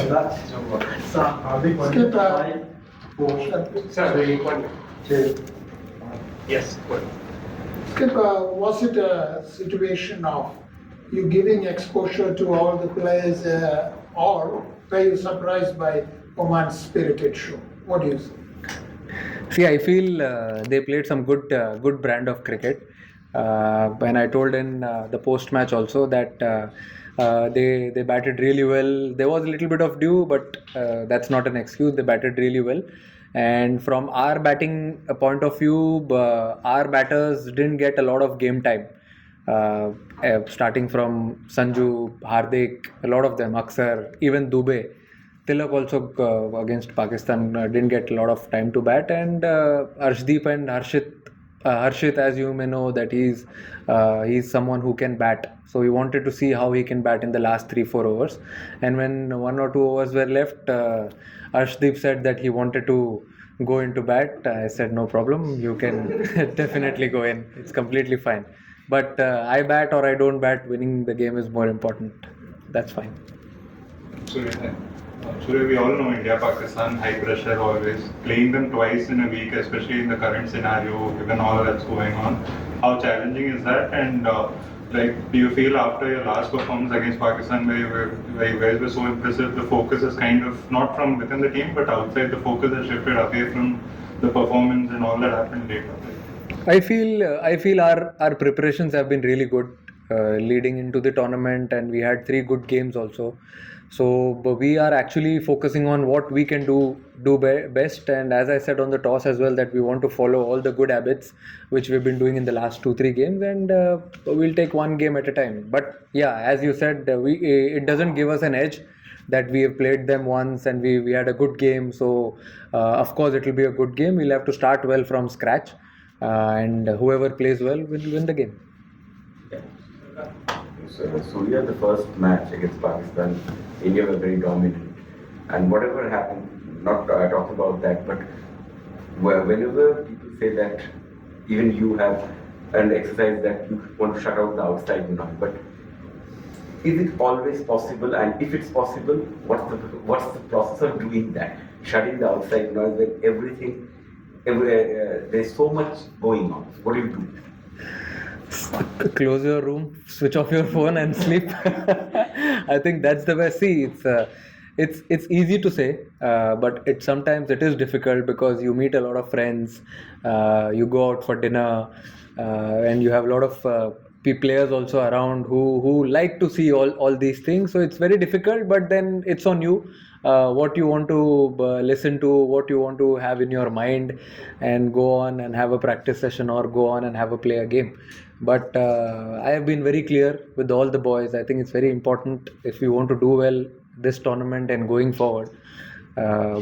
Skip, Yes. Skip, was it a situation of you giving exposure to all the players, or were you surprised by Oman's spirited show? What do you say? See, I feel they played some good brand of cricket. When I told in the post match also that they batted really well. There was a little bit of dew, but that's not an excuse. They batted really well. And from our batting point of view, our batters didn't get a lot of game time. Starting from Sanju, Hardik, a lot of them, Aksar, even Dubey. Tilak also against Pakistan didn't get a lot of time to bat, and Arshdeep and Harshit, as you may know, that he's someone who can bat. So we wanted to see how he can bat in the last 3-4 overs. And when 1 or 2 overs were left, Arshdeep said that he wanted to go into bat. I said no problem, you can definitely go in. It's completely fine. But I bat or I don't bat, winning the game is more important. That's fine. Surya, we all know India, Pakistan, high pressure always. Playing them twice in a week, especially in the current scenario, given all that's going on, how challenging is that? And do you feel after your last performance against Pakistan, where you guys were so impressive, the focus is kind of not from within the team, but outside, the focus has shifted away from the performance and all that happened later? I feel our preparations have been really good leading into the tournament, and we had 3 good games also. So but we are actually focusing on what we can do best, and as I said on the toss as well, that we want to follow all the good habits which we've been doing in the last 2-3 games, and we'll take one game at a time. But yeah, as you said, it doesn't give us an edge that we have played them once and we had a good game. So of course it will be a good game. We'll have to start well from scratch, and whoever plays well will win the game. So Surya, the first match against Pakistan, India were very dominant, and whatever happened, not talking about that, but whenever people say that even you have an exercise that you want to shut out the outside noise, but is it always possible? And if it's possible, what's the process of doing that? Shutting the outside noise when there's so much going on. What do you do? Close your room, switch off your phone, and sleep. I think that's the best. See, it's easy to say, but sometimes it is difficult because you meet a lot of friends, you go out for dinner, and you have a lot of players also around who like to see all these things. So it's very difficult, but then it's on you. What you want to listen to, what you want to have in your mind, and go on and have a practice session or go on and have a game. But I have been very clear with all the boys. I think it's very important if we want to do well this tournament and going forward.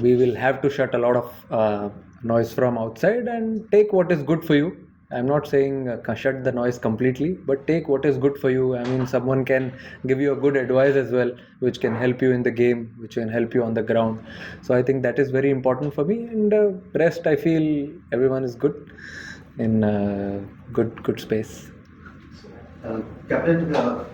We will have to shut a lot of noise from outside and take what is good for you. I'm not saying shut the noise completely, but take what is good for you. I mean, someone can give you a good advice as well, which can help you in the game, which can help you on the ground. So I think that is very important for me. And rest, I feel everyone is good in good space. Captain,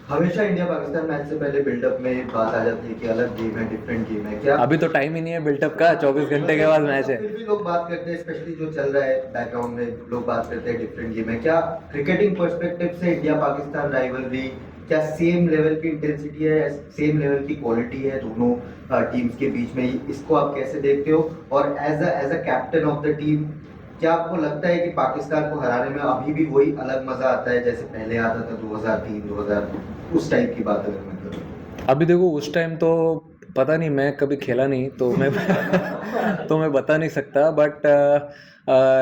हमेशा India Pakistan match से पहले buildup में बात आ जाती है कि अलग game है, डिफरेंट गेम है. क्या अभी तो टाइम ही नहीं है बिल्डअप का, 24 घंटे के बाद मैच है. फिर भी लोग बात करते हैं, स्पेशली जो चल रहा है बैकग्राउंड में, लोग बात करते हैं डिफरेंट गेम है. क्या क्रिकेटिंग पर्सपेक्टिव से इंडिया पाकिस्तान राइवलरी क्या सेम लेवल की इंटेंसिटी है, सेम लेवल की क्वालिटी है दोनों टीम्स के बीच में? इसको आप कैसे देखते हो? और as a captain of the team, क्या आपको लगता है कि पाकिस्तान को हराने में अभी भी वही अलग मजा आता है जैसे पहले आता था 2003-2000, उस टाइप की बात अगर मैं करूँ? अभी देखो, उस टाइम तो पता नहीं, मैं कभी खेला नहीं तो मैं तो मैं बता नहीं सकता. बट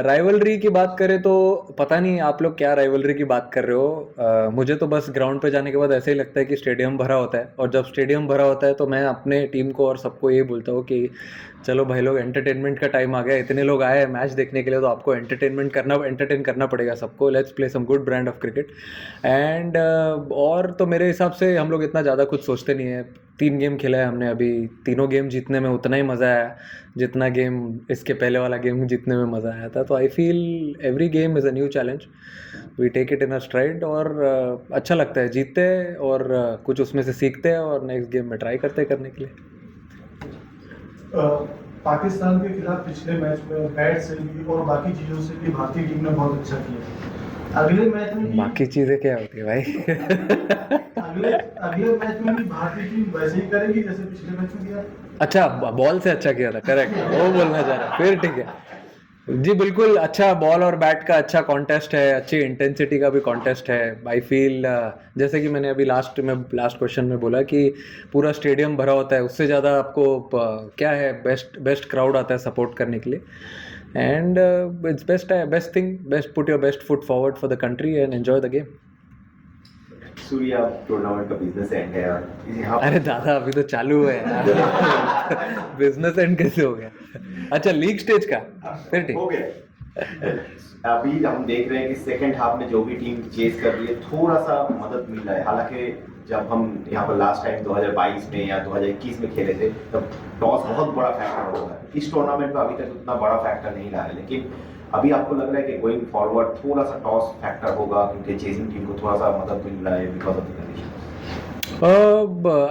राइवलरी की बात करें तो पता नहीं आप लोग क्या राइवलरी की बात कर रहे हो. मुझे तो बस ग्राउंड पे जाने के बाद ऐसे ही लगता है कि स्टेडियम भरा होता है, और जब स्टेडियम भरा होता है तो मैं अपने टीम को और सबको ये बोलता हूँ कि चलो भाई लोग, एंटरटेनमेंट का टाइम आ गया. इतने लोग आए हैं मैच देखने के लिए, तो आपको एंटरटेन करना पड़ेगा सबको. Let's play some good brand of cricket. And और तो मेरे हिसाब से हम लोग इतना ज़्यादा कुछ सोचते नहीं है. 3 गेम खेला है हमने, अभी तीनों गेम जीतने में उतना ही मज़ा आया जितना गेम इसके पहले वाला गेम जीतने में मज़ा आया था. तो I feel every game is a new challenge. We take it in a stride, और अच्छा लगता है जीतते हैं और कुछ उसमें से सीखते हैं और नेक्स्ट गेम में ट्राई करते हैं करने के लिए. पाकिस्तान के खिलाफ पिछले मैच में बैट से भी और बाकी चीज़ों से भी भारतीय टीम ने बहुत अच्छा किया। अगले मैच में भी बाकी चीज़ें क्या होती है भाई? अगले मैच में भी भारतीय टीम वैसे ही करेगी जैसे पिछले मैच में किया। अच्छा, बॉल से अच्छा किया था, करेक्ट, वो बोलना चाह रहा, फिर ठीक है जी, बिल्कुल। अच्छा बॉल और बैट का अच्छा कॉन्टेस्ट है, अच्छी इंटेंसिटी का भी कॉन्टेस्ट है। आई फील जैसे कि मैंने अभी लास्ट क्वेश्चन में बोला कि पूरा स्टेडियम भरा होता है, उससे ज़्यादा आपको क्या है, बेस्ट क्राउड आता है सपोर्ट करने के लिए। And it's best thing, put your best foot forward for the country and enjoy the game. Surya, tournament का बिजनेस एंड है और यहाँ अरे दादा, अभी तो चालू है यार। बिजनेस एंड कैसे हो गया? अच्छा, लीग स्टेज का फिर ठीक हो गया। अभी हम देख रहे हैं कि सेकंड हाफ में जो भी टीम चेस कर रही है थोड़ा सा मदद मिल रहा है। हालांकि जब हम यहाँ पर लास्ट टाइम 2022 में या 2021 में खेले थे तब टॉस बहुत बड़ा फैक्टर होता है। इस टूर्नामेंट में अभी तक उतना बड़ा फैक्टर नहीं रहा है, लेकिन अभी आपको लग रहा है कि गोइंग फॉरवर्ड थोड़ा सा टॉस फैक्टर होगा क्योंकि चेजिंग टीम को थोड़ा सा मदद मिल रहा है बिकॉज ऑफ द कंडीशन।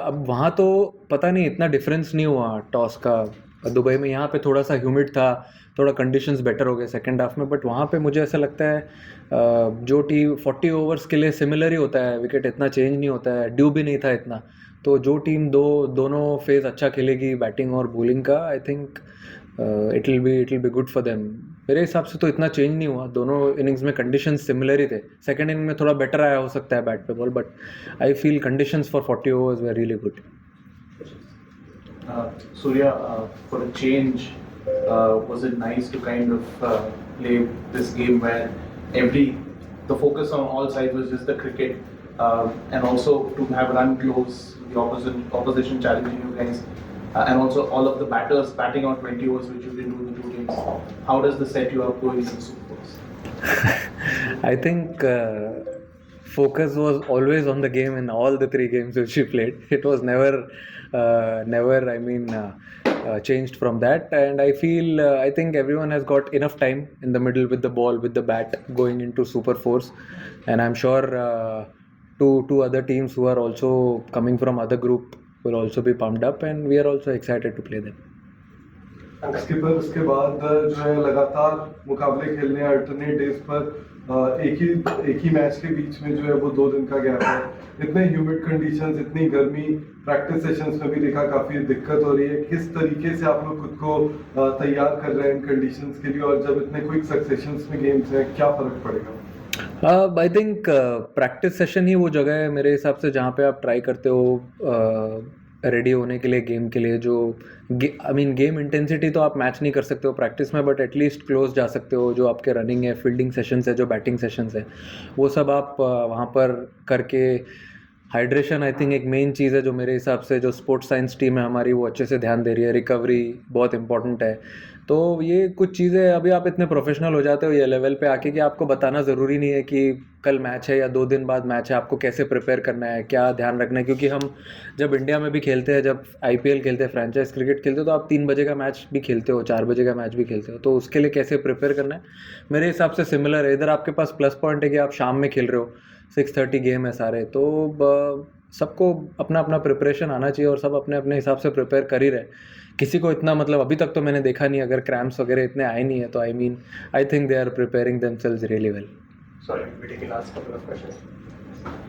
अब वहाँ तो पता नहीं, इतना डिफरेंस नहीं हुआ टॉस का दुबई में। यहाँ पे थोड़ा सा ह्यूमिड था, थोड़ा कंडीशंस बेटर हो गए सेकंड हाफ में। बट वहाँ पे मुझे ऐसा लगता है जो टीम 40 ओवर्स के लिए सिमिलर ही होता है, विकेट इतना चेंज नहीं होता है, ड्यू भी नहीं था इतना। तो जो टीम दोनों फेज अच्छा खेलेगी, बैटिंग और बॉलिंग का, I think it will be good for them. मेरे हिसाब से तो इतना चेंज नहीं हुआ, दोनों इनिंग्स में कंडीशंस सिमिलर ही थे। सेकंड इनिंग में थोड़ा बेटर आया हो सकता है बैट पे ball, but I feel conditions for 40 overs were really good. Surya, for a change, was it nice to kind of play this game where the focus on all sides was just the cricket, and also to have run close, the opposition challenging you guys, and also all of the batters batting out 20 overs, which you didn't do in the 2 games. How does this set you up going into Super Bowls? I think focus was always on the game in all the 3 games which we played. It was never changed from that. And I feel I think everyone has got enough time in the middle with the ball, with the bat, going into Super 4s. And I'm sure two other teams who are also coming from other group will also be pumped up, and we are also excited to play them. Skipper उसके बाद जो है लगातार मुकाबले खेलने हैं alternate days पर। एक ही मैच के बीच में जो है वो 2 दिन का गैप है। इतने ह्यूमिड कंडीशंस, इतनी गर्मी, प्रैक्टिस सेशंस में भी देखा काफ़ी दिक्कत हो रही है। किस तरीके से आप लोग खुद को तैयार कर रहे हैं इन कंडीशंस के लिए, और जब इतने क्विक सक्सेशंस में गेम्स हैं क्या फ़र्क पड़ेगा? आई थिंक प्रैक्टिस सेशन ही वो जगह है मेरे हिसाब से जहाँ पे आप ट्राई करते हो रेडी होने के लिए गेम के लिए। जो गेम इंटेंसिटी तो आप मैच नहीं कर सकते हो प्रैक्टिस में, बट एटलीस्ट क्लोज जा सकते हो। जो आपके रनिंग है, फील्डिंग सेशंस है, जो बैटिंग सेशंस है, वो सब आप वहाँ पर करके। हाइड्रेशन आई थिंक एक मेन चीज़ है जो मेरे हिसाब से जो स्पोर्ट्स साइंस टीम है हमारी वो अच्छे से ध्यान दे रही है। रिकवरी बहुत इंपॉर्टेंट है। तो ये कुछ चीज़ें अभी आप इतने प्रोफेशनल हो जाते हो ये लेवल पे आके कि आपको बताना ज़रूरी नहीं है कि कल मैच है या 2 दिन बाद मैच है, आपको कैसे प्रिपेयर करना है, क्या ध्यान रखना है। क्योंकि हम जब इंडिया में भी खेलते हैं, जब IPL खेलते हैं, फ्रेंचाइज क्रिकेट खेलते हो, तो आप 3 बजे का मैच भी खेलते हो, 4 बजे का मैच भी खेलते हो। तो उसके लिए कैसे प्रिपेयर करना है मेरे हिसाब से सिमिलर है। इधर आपके पास प्लस पॉइंट है कि आप शाम में खेल रहे हो, 6:30 गेम है सारे। तो सबको अपना अपना प्रिपरेशन आना चाहिए और सब अपने अपने हिसाब से प्रिपेयर कर ही रहे। किसी को इतना मतलब अभी तक तो मैंने देखा नहीं, अगर क्रैम्प्स वगैरह इतने आए नहीं है, तो I think they are preparing themselves really well. Sorry, we take the last couple of questions.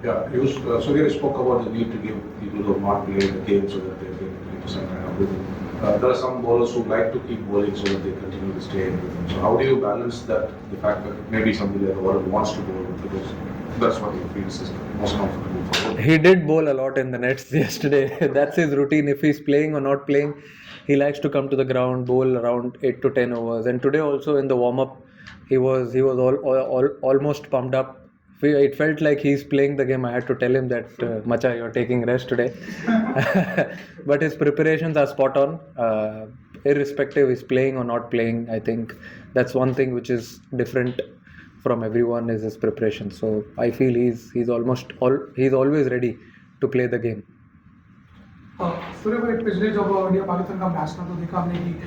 Yeah, Surya spoke about the need to give people who have not played the game so that they can keep some kind of rhythm. There are some bowlers who like to keep bowling so that they continue to stay in rhythm. So how do you balance that? The fact that maybe somebody there who wants to bowl because that's what he feels is most comfortable for. He did bowl a lot in the nets yesterday. That's his routine. If he's playing or not playing, he likes to come to the ground, bowl around 8 to 10 overs. And today also in the warm-up, he was almost pumped up. It felt like he's playing the game. I had to tell him that, Macha, you're taking rest today. But his preparations are spot on. Irrespective he's playing or not playing, I think that's one thing which is different from everyone is his preparation. So I feel he's always ready to play the game. सूर्य भाई, पिछले जब India Pakistan का match था तो देखा हमने कि